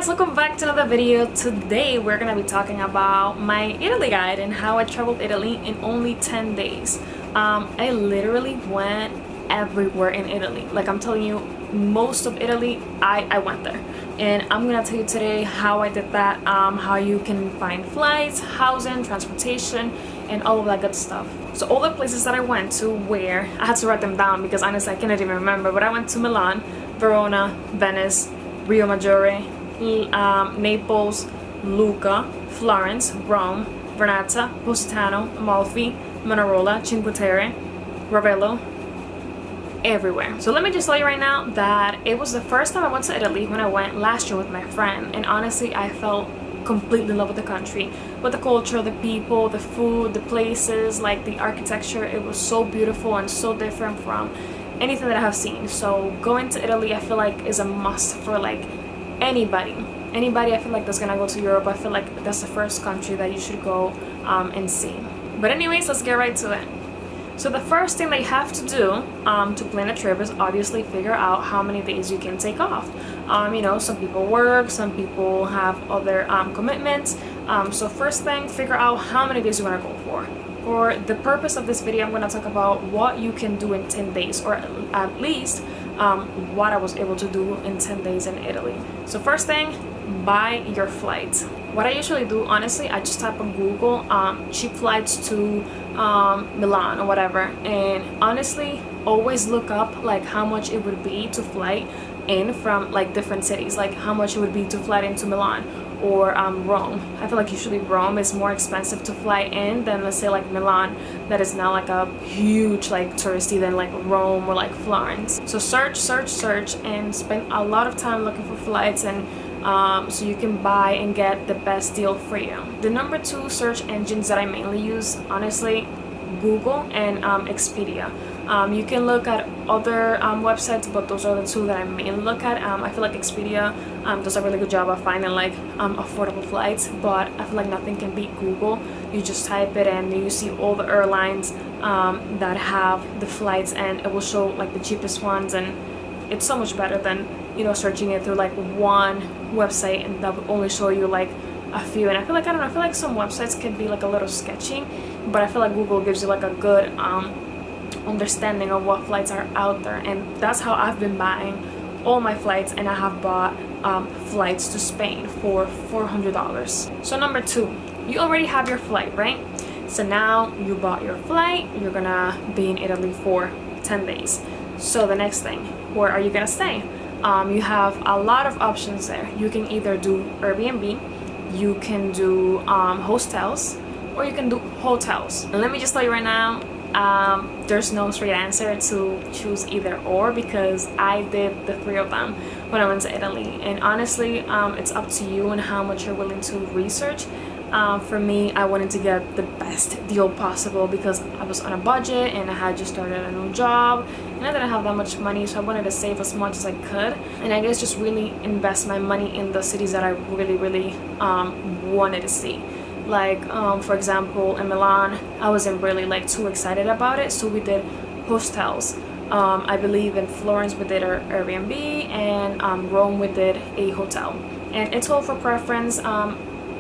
welcome back to another video. Today we're gonna be talking about my Italy guide and how I traveled Italy in only 10 days. I literally went everywhere in Italy. Like, I'm telling you, most of Italy, I went there. And I'm gonna tell you today how I did that, how you can find flights, housing, transportation, and all of that good stuff. So all the places that I went to, where I had to write them down because honestly I cannot even remember, but I went to Milan, Verona, Venice, Rio Maggiore, Naples, Lucca, Florence, Rome, Vernazza, Positano, Amalfi, Manarola, Cinque Terre, Ravello, everywhere. So let me just tell you right now that it was the first time I went to Italy when I went last year with my friend, and honestly I fell completely in love with the country, with the culture, the people, the food, the places, like the architecture. It was so beautiful and so different from anything that I have seen. So going to Italy, I feel like, is a must for like anybody I feel like that's gonna go to Europe. I feel like that's the first country that you should go and see. But anyways, let's get right to it. So the first thing that you have to do to plan a trip is obviously figure out how many days you can take off. You know, some people work, some people have other commitments. So first thing, figure out how many days you want to go for. For the purpose of this video, I'm going to talk about what you can do in 10 days, or at least what I was able to do in 10 days in Italy. So first thing, buy your flights. What I usually do, honestly, I just type on Google cheap flights to Milan or whatever, and honestly always look up like how much it would be to fly in from like different cities, like how much it would be to fly into Milan or Rome. I feel like usually Rome is more expensive to fly in than, let's say, like Milan, that is now like a huge like touristy than like Rome or like Florence. So search and spend a lot of time looking for flights, and so you can buy and get the best deal for you. The number 2 search engines that I mainly use, honestly, Google and Expedia. You can look at other websites, but those are the 2 that I mainly look at. I feel like Expedia does a really good job of finding like affordable flights, but I feel like nothing can beat Google. You just type it and you see all the airlines that have the flights, and it will show like the cheapest ones, and it's so much better than, you know, searching it through like one website and that would only show you like a few. And I feel like, I don't know, I feel like some websites can be like a little sketchy, but I feel like Google gives you like a good understanding of what flights are out there, and that's how I've been buying all my flights. And I have bought flights to Spain for $400. So number 2, you already have your flight, right? So now you bought your flight, you're gonna be in Italy for 10 days. So the next thing, where are you gonna stay? You have a lot of options there. You can either do Airbnb, you can do hostels, or you can do hotels. And let me just tell you right now, there's no straight answer to choose either or, because I did the 3 of them when I went to Italy. And honestly, it's up to you and how much you're willing to research. For me, I wanted to get the best deal possible because I was on a budget and I had just started a new job and I didn't have that much money, so I wanted to save as much as I could, and I guess just really invest my money in the cities that I really wanted to see. Like for example, in Milan, I wasn't really like too excited about it, so we did hostels. I believe in Florence we did our Airbnb, and Rome we did a hotel, and it's all for preference.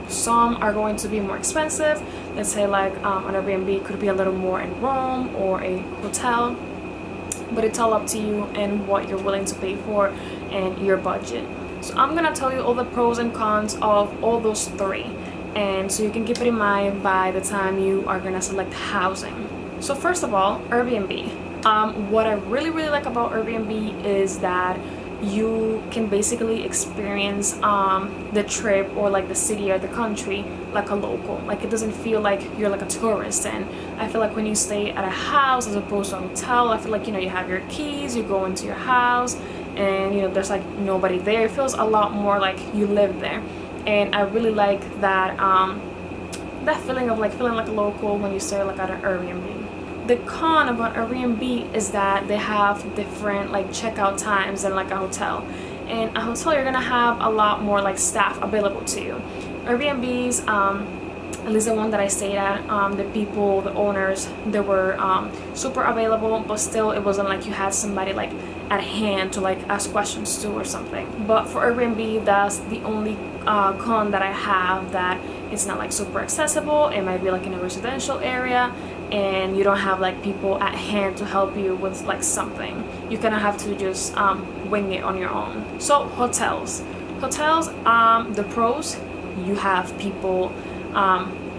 Some are going to be more expensive. Let's say like an Airbnb could be a little more in Rome, or a hotel, but it's all up to you and what you're willing to pay for and your budget. So I'm gonna tell you all the pros and cons of all those 3, and so you can keep it in mind by the time you are gonna select housing. So first of all, Airbnb. What I really like about Airbnb is that you can basically experience the trip or like the city or the country like a local. Like, it doesn't feel like you're like a tourist. And I feel like when you stay at a house as opposed to a hotel, I feel like, you know, you have your keys, you go into your house, and you know there's like nobody there. It feels a lot more like you live there, and I really like that that feeling of like feeling like a local when you stay like at an Airbnb. The con about Airbnb is that they have different like checkout times than like a hotel. In a hotel, you're gonna have a lot more like staff available to you. Airbnbs, At least the one that I stayed at, the people, the owners, they were super available, but still it wasn't like you had somebody like at hand to like ask questions to or something. But for Airbnb, that's the only con that I have, that it's not like super accessible. It might be like in a residential area, and you don't have like people at hand to help you with like something. You kind of have to just wing it on your own. So hotels, the pros, you have people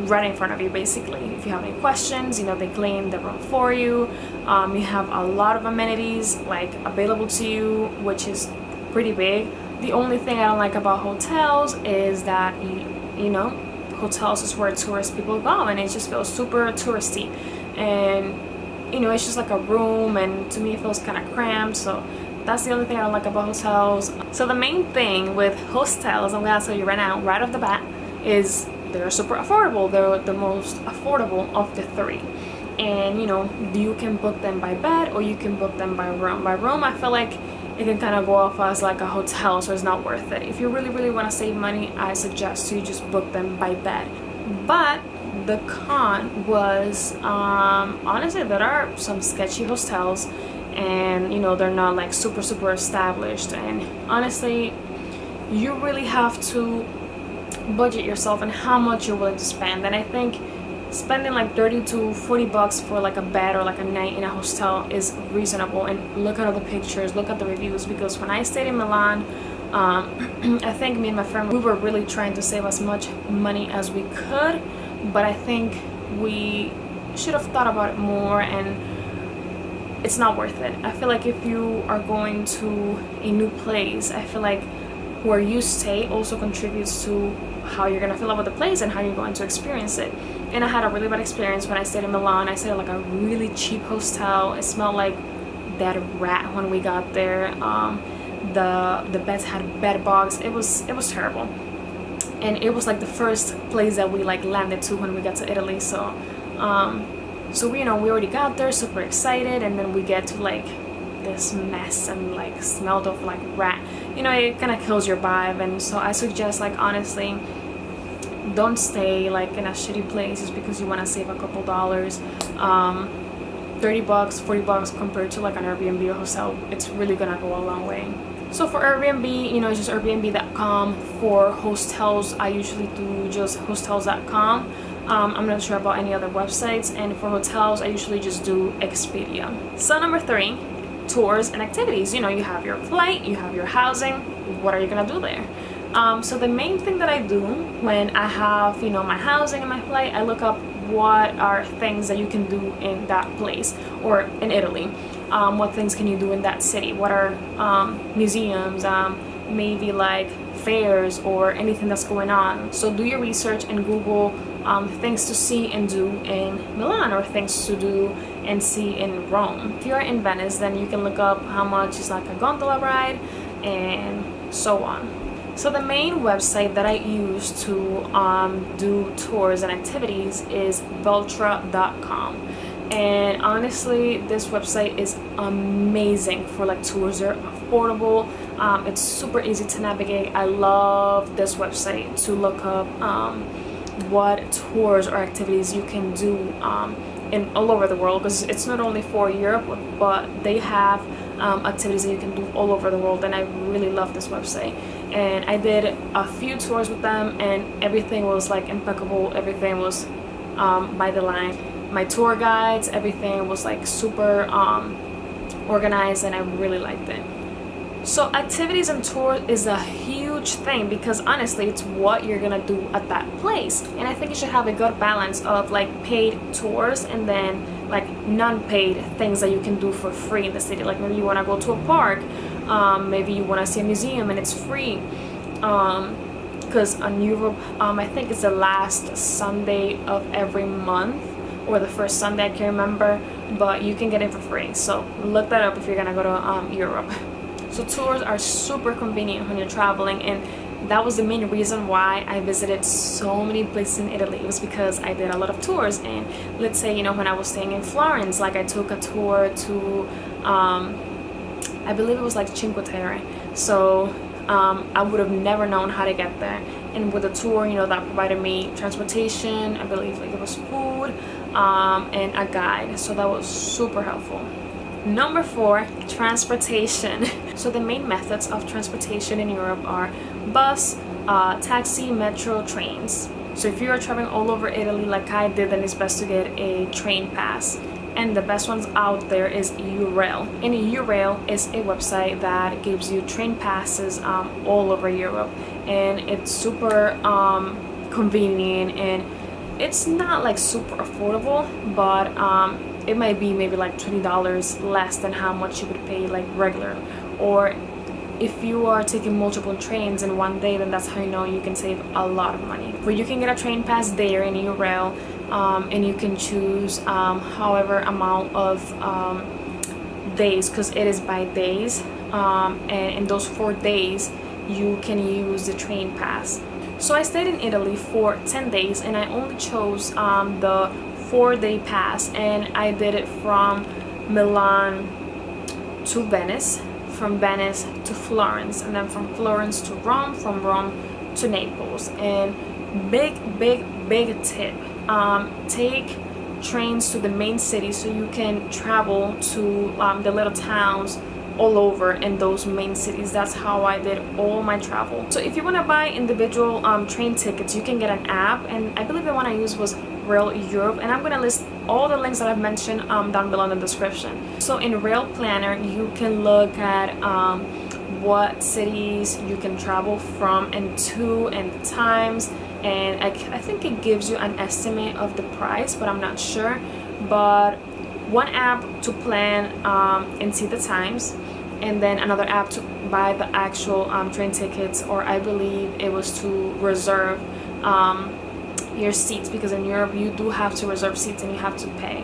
right in front of you basically. If you have any questions, you know, they clean the room for you. You have a lot of amenities like available to you, which is pretty big. The only thing I don't like about hotels is that you know, hotels is where tourist people go, and it just feels super touristy, and you know, it's just like a room, and to me it feels kind of cramped. So that's the only thing I don't like about hotels. So the main thing with hostels, I'm gonna tell you right now, right off the bat, is they're super affordable. They're the most affordable of the three. And you know, you can book them by bed or you can book them by room. By room, I feel like it can kind of go off as like a hotel, so it's not worth it. If you really want to save money, I suggest you just book them by bed. But the con was, honestly, there are some sketchy hostels, and you know, they're not like super established, and honestly, you really have to budget yourself and how much you're willing to spend. And I think spending like 30 to 40 bucks for like a bed or like a night in a hostel is reasonable. And look at all the pictures, look at the reviews, because when I stayed in Milan, I think me and my friend, we were really trying to save as much money as we could, but I think we should have thought about it more, and it's not worth it. I feel like if you are going to a new place, I feel like where you stay also contributes to how you're gonna feel about the place and how you're going to experience it. And I had a really bad experience when I stayed in Milan. I stayed at like a really cheap hostel. It smelled like dead rat when we got there. The beds had bed bugs. It was terrible. And it was like the first place that we like landed to when we got to Italy. So we, you know, we already got there, super excited, and then we get to like this mess and like smelled of like rat. You know, it kind of kills your vibe. And so I suggest, like, honestly, don't stay like in a shitty place just because you want to save a couple dollars. 30 bucks, 40 bucks compared to like an Airbnb or hotel, it's really gonna go a long way. So for Airbnb, you know, it's just airbnb.com. For hostels, I usually do just hostels.com. I'm not sure about any other websites. And for hotels, I usually just do Expedia. So number 3, tours and activities. You know, you have your flight, you have your housing. What are you gonna do there? So the main thing that I do when I have, you know, my housing and my flight, I look up what are things that you can do in that place or in Italy. What things can you do in that city? What are museums, maybe like fairs or anything that's going on. So do your research and Google things to see and do in Milan, or things to do and see in Rome. If you're in Venice, then you can look up how much is like a gondola ride and so on. So the main website that I use to do tours and activities is Veltra.com. And honestly, this website is amazing for like tours. They're affordable. It's super easy to navigate. I love this website to look up what tours or activities you can do in all over the world, because it's not only for Europe, but they have activities that you can do all over the world. And I really love this website. And I did a few tours with them, and everything was like impeccable. Everything was by the line. My tour guides, everything was like super organized, and I really liked it. So activities and tours is a huge thing, because honestly, it's what you're gonna do at that place. And I think you should have a good balance of like paid tours and then like non-paid things that you can do for free in the city. Like maybe you want to go to a park, maybe you want to see a museum and it's free. Because in Europe, I think it's the last Sunday of every month, or the first Sunday, I can't remember, but you can get it for free. So look that up if you're gonna go to Europe. So tours are super convenient when you're traveling, and that was the main reason why I visited so many places in Italy. It was because I did a lot of tours. And let's say, you know, when I was staying in Florence, like I took a tour to I believe it was like Cinque Terre. So I would have never known how to get there. And with the tour, you know, that provided me transportation, I believe like it was food, and a guide, so that was super helpful. Number 4, transportation. So the main methods of transportation in Europe are bus, taxi, metro, trains. So if you are traveling all over Italy like I did, then it's best to get a train pass. And the best ones out there is Eurail. And Eurail is a website that gives you train passes all over Europe. And it's super convenient, and it's not like super affordable, but it might be maybe like $20 less than how much you would pay like regular. Or if you are taking multiple trains in one day, then that's how you know you can save a lot of money. Where you can get a train pass there in Eurail, and you can choose however amount of days, because it is by days, and in those 4 days you can use the train pass. So I stayed in Italy for 10 days, and I only chose the 4-day pass, and I did it from Milan to Venice, from Venice to Florence, and then from Florence to Rome, from Rome to Naples. And big tip, take trains to the main city so you can travel to the little towns all over in those main cities. That's how I did all my travel. So if you want to buy individual train tickets, you can get an app, and I believe the one I used was Rail Europe, and I'm going to list all the links that I've mentioned down below in the description. So in Rail Planner, you can look at what cities you can travel from and to, and the times, and I think it gives you an estimate of the price, but I'm not sure. But one app to plan and see the times, and then another app to buy the actual train tickets, or I believe it was to reserve your seats, because in Europe you do have to reserve seats and you have to pay.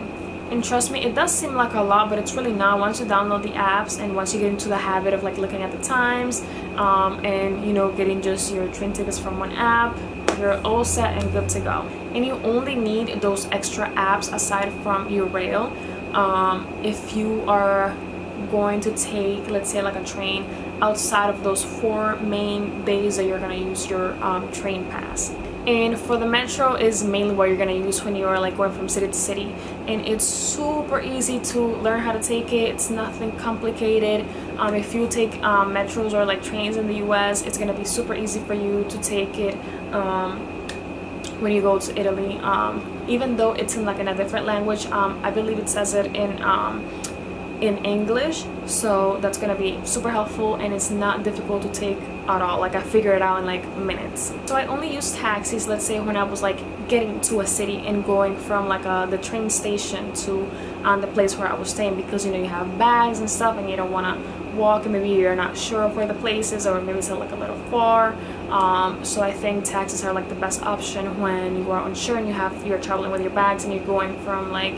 And trust me, it does seem like a lot, but it's really not. Once you download the apps and once you get into the habit of like looking at the times, and you know, getting just your train tickets from one app, you're all set and good to go. And you only need those extra apps aside from your rail if you are going to take, let's say, like a train outside of those 4 main days that you're going to use your train pass. And for the metro is mainly what you're going to use when you are like going from city to city, and it's super easy to learn how to take it. It's nothing complicated. If you take metros or like trains in the US, it's going to be super easy for you to take it when you go to Italy, even though it's in like in a different language. I believe it says it in English, so that's gonna be super helpful, and it's not difficult to take at all. Like I figured it out in like minutes. So I only use taxis, let's say when I was like getting to a city and going from like the train station to the place where I was staying, because you know you have bags and stuff and you don't want to walk, and maybe you're not sure of where the place is, or maybe it's like a little far. So I think taxis are like the best option when you are unsure and you're traveling with your bags and you're going from like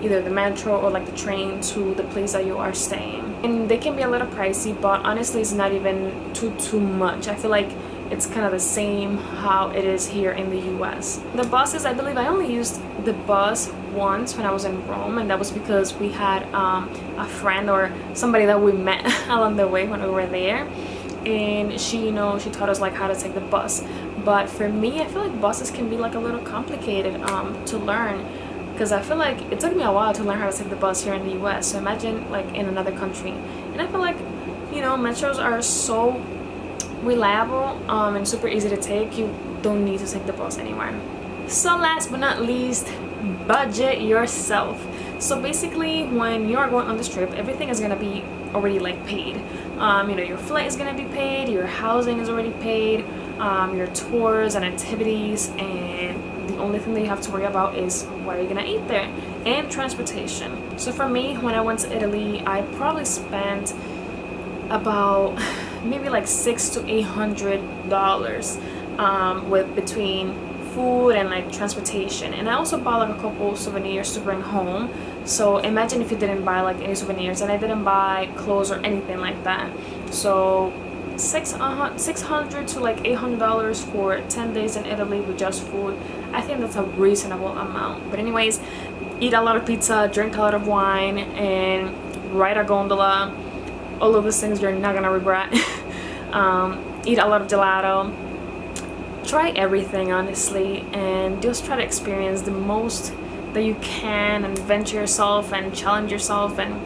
either the metro or like the train to the place that you are staying. And they can be a little pricey, but honestly it's not even too much. I feel like it's kind of the same how it is here in the US. The buses, I believe I only used the bus once when I was in Rome, and that was because we had a friend or somebody that we met along the way when we were there, and she taught us like how to take the bus. But for me, I feel like buses can be like a little complicated to learn, because I feel like it took me a while to learn how to take the bus here in the US, so imagine like in another country. And I feel like, you know, metros are so reliable and super easy to take. You don't need to take the bus anywhere. So last but not least, budget yourself. So basically when you are going on this trip, everything is gonna be already like paid. You know, your flight is gonna be paid, your housing is already paid, your tours and activities, and the only thing that you have to worry about is what are you gonna eat there, and transportation. So for me, when I went to Italy, I probably spent about maybe like $600 to $800 with between food and like transportation. And I also bought like a couple souvenirs to bring home. So imagine if you didn't buy like any souvenirs, and I didn't buy clothes or anything like that. So $600 to like $800 for 10 days in Italy with just food. I think that's a reasonable amount. But anyways, eat a lot of pizza, drink a lot of wine, and ride a gondola. All of these things you're not gonna regret. eat a lot of gelato, try everything honestly, and just try to experience the most that you can and venture yourself and challenge yourself, and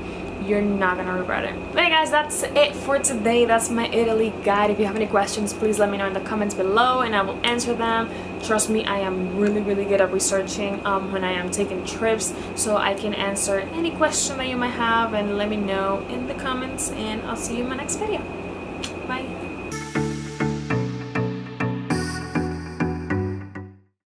you're not gonna regret it. But hey guys, that's it for today. That's my Italy guide. If you have any questions, please let me know in the comments below and I will answer them. Trust me, I am really good at researching when I am taking trips, so I can answer any question that you might have, and let me know in the comments, and I'll see you in my next video. Bye.